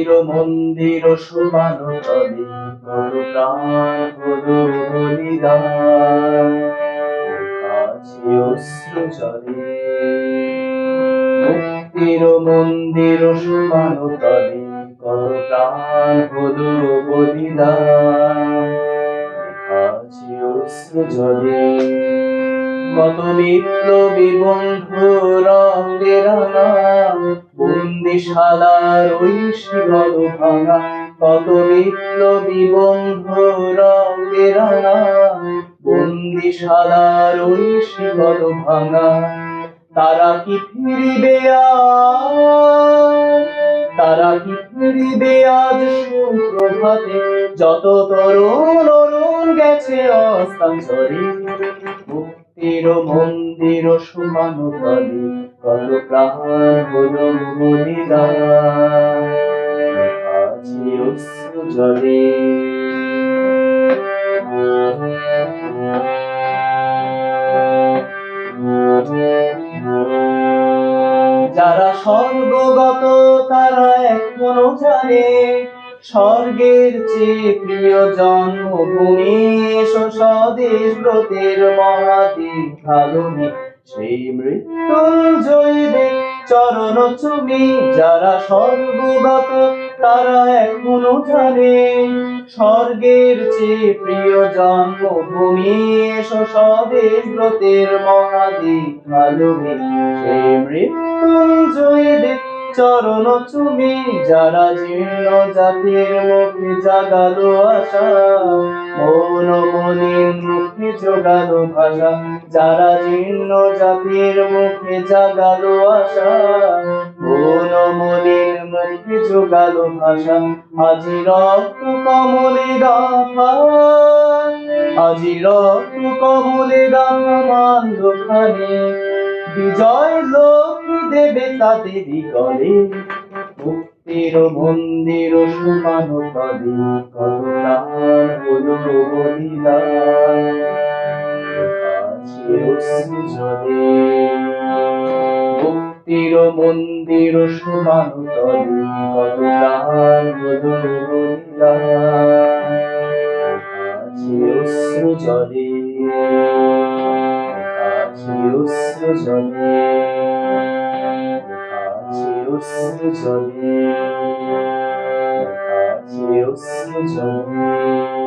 মুক্তির মন্দির সমান তলে কত প্রাণ হলো বলিদান, আছে অশ্রু জলে। মুক্তির মন্দির সমান তলে কত প্রাণ হলো বলিদান, আছে অশ্রু জলে। কত বিপ্লবী বন্ধু রঙে রাঙা বন্দিশালার ওই শিকল ভাঙা, কত বিপ্লবী বন্ধু রঙে রাঙা বন্দিশালার ওই শিকল ভাঙা। তারা কি ফিরিবে আজ, তারা কি ফিরিবে আজ সুপ্রভাতে, যত তরুণ অরুণ গেছে অস্তাঞ্চলে। মুক্তির মন্দির সমান তলে কত প্রাণ হলো বলিদান, আছে অশ্রু জলে। যারা স্বর্গগত তারা এখনো জানে স্বর্গের চেয়ে প্রিয় জন্মভূমি, এসো স্বদেশ ব্রতের মহাদীপ ঢালুনি, সেই মৃত্যুঞ্জয়ীদের চরণ চুমি। যারা স্বর্গগত তারা এখনো জানে স্বর্গের চেয়ে প্রিয় জন্মভূমি, এসো স্বদেশ ব্রতের মহাদীপ ঢালুনি, সেই মৃত্যুঞ্জয়ীদের চরণ চুমি। যারা জীর্ণ জাতির মুখে জাগালো আশা, মৌন মলিন মুখে জোগালো ভাষা। যারা জীর্ণ জাতির মুখে জাগালো আশা, মৌন মলিন মুখে জোগালো ভাষা। আজি রক্ত কমলে গাথা, আজি রক্ত কমলে গাথা মানখানে, বিজয় লক্ষ্মী দেবে তাদেরই গলে। মুক্তির মন্দির সমান তলে কত প্রাণ হলো বলিদান, আছে অশ্রু জলে। মুক্তির মন্দির সমান তলে কত প্রাণ হলো বলিদান, আছে অশ্রু জলে, আছে অশ্রু জলে, আছে অশ্রু জলে, আছে অশ্রু জলে।